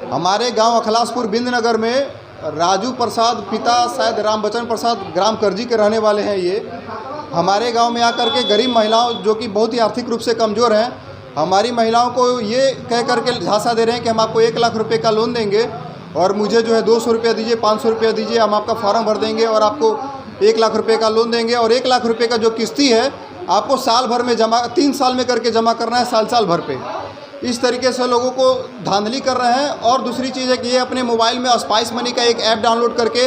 हमारे गांव अखलासपुर बिंदनगर में राजू प्रसाद पिता शायद रामबचन प्रसाद ग्राम करजी के रहने वाले हैं। ये हमारे गांव में आकर के गरीब महिलाओं जो कि बहुत ही आर्थिक रूप से कमज़ोर हैं, हमारी महिलाओं को ये कह करके झांसा दे रहे हैं कि हम आपको 1 लाख रुपए का लोन देंगे और मुझे जो है 200 रुपया दीजिए, 500 रुपया दीजिए, हम आपका फॉर्म भर देंगे और आपको 1 लाख रुपए का लोन देंगे। और 1 लाख रुपए का जो किस्ती है आपको साल भर में जमा, 3 साल में करके जमा करना है, साल भर पे। इस तरीके से लोगों को धांधली कर रहे हैं। और दूसरी चीज़ है कि ये अपने मोबाइल में स्पाइस मनी का एक ऐप डाउनलोड करके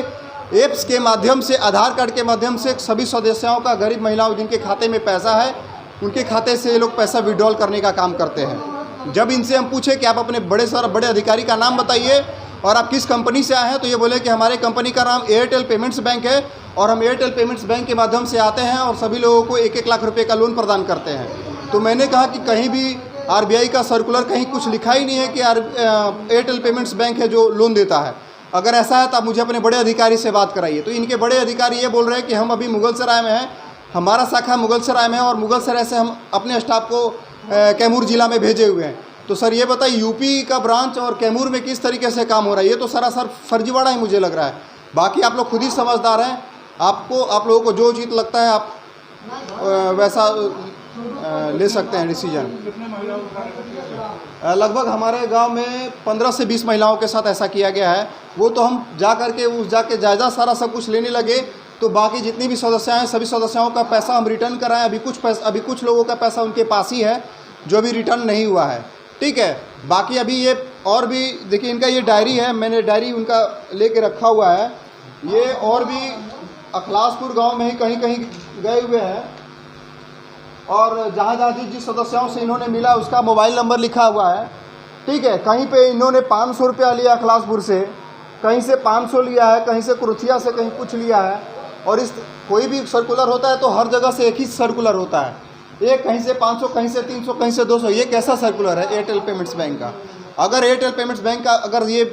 ऐप्स के माध्यम से, आधार कार्ड के माध्यम से सभी सदस्यों का, गरीब महिलाओं जिनके खाते में पैसा है उनके खाते से ये लोग पैसा विड्रॉल करने का काम करते हैं। जब इनसे हम पूछे कि आप अपने बड़े अधिकारी का नाम बताइए और आप किस कंपनी से आए हैं, तो ये बोले कि हमारे कंपनी का नाम एयरटेल पेमेंट्स बैंक है और हम एयरटेल पेमेंट्स बैंक के माध्यम से आते हैं और सभी लोगों को 1-1 लाख रुपए का लोन प्रदान करते हैं। तो मैंने कहा कि कहीं भी आरबीआई का सर्कुलर कहीं कुछ लिखा ही नहीं है कि एयरटेल पेमेंट्स बैंक है जो लोन देता है। अगर ऐसा है तो आप मुझे अपने बड़े अधिकारी से बात कराइए। तो इनके बड़े अधिकारी ये बोल रहे हैं कि हम अभी मुगलसराय में हैं, हमारा शाखा मुगलसराय में है और मुगलसराय से हम अपने स्टाफ को कैमूर जिला में भेजे हुए हैं। तो सर ये बताइए, यूपी का ब्रांच और कैमूर में किस तरीके से काम हो रहा है? ये तो सरासर फर्जीवाड़ा ही मुझे लग रहा है। बाकी आप लोग खुद ही समझदार हैं, आप लोगों को जो उचित लगता है आप वैसा ले सकते हैं डिसीजन। लगभग हमारे गांव में 15 से 20 महिलाओं के साथ ऐसा किया गया है। वो तो हम जाके जायज़ा सारा सब कुछ लेने लगे, तो बाकी जितनी भी सदस्य हैं सभी सदस्यों का पैसा हम रिटर्न कराएं। अभी कुछ लोगों का पैसा उनके पास ही है जो अभी रिटर्न नहीं हुआ है, ठीक है। बाकी अभी ये और भी देखिए, इनका ये डायरी है, मैंने डायरी उनका लेके रखा हुआ है। ये और भी अखलासपुर गांव में ही कहीं गए हुए हैं और जहाँ जिस सदस्यों से इन्होंने मिला उसका मोबाइल नंबर लिखा हुआ है, ठीक है। कहीं पे इन्होंने 500 रुपया लिया अखलासपुर से, कहीं से 500 लिया है, कहीं से कुरुथिया से कहीं कुछ लिया है। और इस कोई भी सर्कुलर होता है तो हर जगह से एक ही सर्कुलर होता है, एक कहीं से 500, कहीं से 300, कहीं से 200। ये कैसा सर्कुलर है एयरटेल पेमेंट्स बैंक का? अगर एयरटेल पेमेंट्स बैंक का अगर ये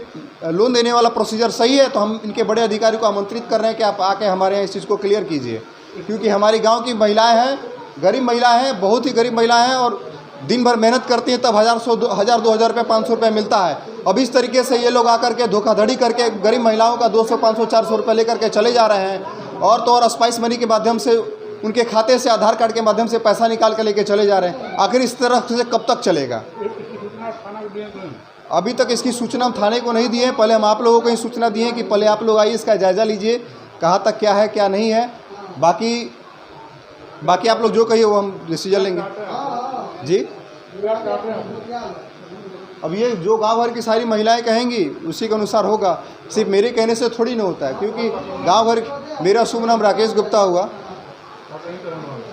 लोन देने वाला प्रोसीजर सही है तो हम इनके बड़े अधिकारी को आमंत्रित कर रहे हैं कि आप आके हमारे यहाँ इस चीज़ को क्लियर कीजिए। क्योंकि हमारी गाँव की महिलाएँ हैं, गरीब महिलाएँ हैं, बहुत ही गरीब महिलाएँ हैं और दिन भर मेहनत करती हैं, तब 1000-2000 रुपये, 500 रुपये मिलता है। अब इस तरीके से ये लोग आकर के धोखाधड़ी करके गरीब महिलाओं का 200, 500, 400 रुपये लेकर के चले जा रहे हैं। और तो और स्पाइस मनी के माध्यम से उनके खाते से, आधार कार्ड के माध्यम से पैसा निकाल के लेके चले जा रहे हैं। आखिर इस तरह से कब तक चलेगा? अभी तक इसकी सूचना हम थाने को नहीं दी है। पहले हम आप लोगों को ही सूचना दी है कि पहले आप लोग आइए, इसका जायज़ा लीजिए, कहाँ तक क्या है क्या नहीं है। बाकी आप लोग जो कहिए वो हम डिसीजन लेंगे जी। अब ये जो गांव भर की सारी महिलाएं कहेंगी उसी के अनुसार होगा, सिर्फ मेरे कहने से थोड़ी ना होता है। क्योंकि गांव भर, मेरा शुभ नाम राकेश गुप्ता हुआ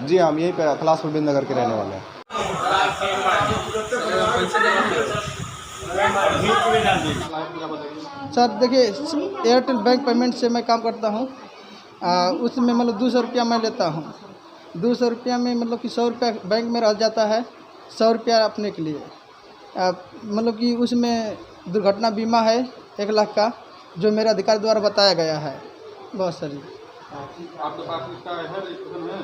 जी, हम यहीं पे अखलासपुर बिंदनगर के रहने वाले हैं। सर देखिए, एयरटेल बैंक पेमेंट से मैं काम करता हूँ। उसमें मतलब 200 रुपया मैं लेता हूँ। 200 रुपया में मतलब कि 100 रुपया बैंक में रह जाता है, 100 रुपया अपने के लिए। मतलब कि उसमें दुर्घटना बीमा है 1 लाख का, जो मेरे अधिकारी द्वारा बताया गया है। बहुत सारी आपके पास इसका है?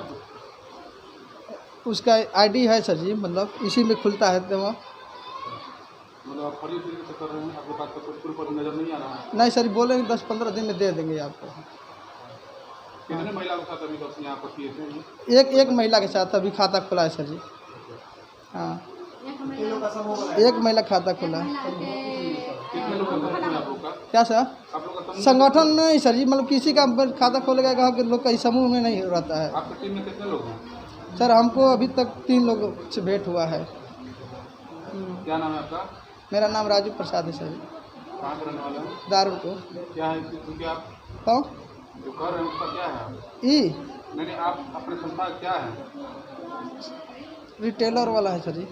उसका आईडी है सर जी, मतलब इसी में खुलता है। तो मतलब आप फर्जी तरीके से कर रहे हैं, आपके पास तो कुछ नजर नहीं आ रहा है? नहीं सर, बोलेंगे 10-15 दिन में दे देंगे आपको। कितने महिला के साथ अभी तक यहाँ पर किए थे? एक महिला के साथ अभी खाता खुला है सर जी। हाँ, एक महिला खाता खुला है। कितने लोग आप लोग का? क्या सर? आप लोग का संगठन नहीं सर जी, मतलब किसी का खाता खोलेगा गाँव के लोग का समूह में नहीं रहता है। आपकी टीम में कितने लोग हैं? सर हमको अभी तक 3 लोगों से भेंट हुआ है। क्या नाम है आपका? मेरा नाम राजू प्रसाद है सर जी। कहाँ के रहने वाले हैं? दारू को क्या है क्योंकि आप कौन जो कर रहे हैं उसका क्या है? नहीं, आप अपने संस्था क्या है? रिटेलर वाला है सर जी।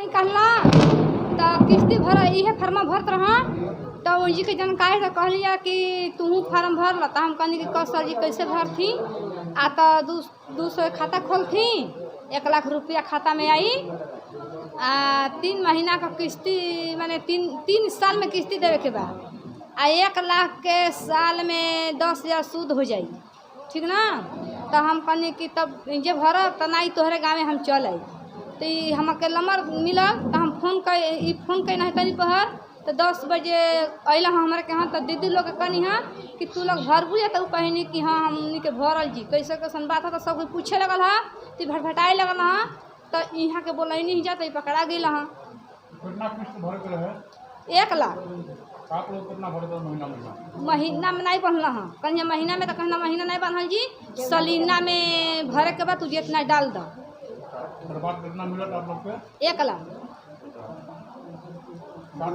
कहला तो किस्ती भरा, इहे फर्मा भरत रहा तो वही के जानकारी तो कहलिए कि तू फार्म भर ला। हम कहनी कि कस सर जी कैसे भरती आ तो 200 खाता खोलती 1 लाख रुपया खाता में आई आ 3 महीना का किस्ती माने 3 साल में किस्ती देवे के बाद आ 1 लाख के साल में 10,000 सूद हो जाई, ठीक ना। तो हम कहनी कि तब जे भरब तो नहीं तोहरे गाँव में हम चल आई। तो हमके नंबर मिलल तो हम फोन कर नहीं तनी पहर तो 10 बजे अल हमारे के यहाँ। तो दीदी लोग कहनी हाँ कि तू लोग भरबू या तो कहनी कि हाँ हमनी के भरल जी कैसे कैसन बात है। तो सब पूछे लगल हाँ तो भटभटाए लगल हाँ। तो यहाँ के बोल नहीं जाता पकड़ा गई हाँ। कितना किस्त भर के रहे? 1 लाख। आप लोग कितना भर दो महीना में नहीं बंधल हाँ। कहना महीना में तो कहना महीना नहीं बंधल जी, सलीना में भरे के बाद तुझे इतना डाल दो। बाद कितना मिला आप लोग पे? 1 लाख। बात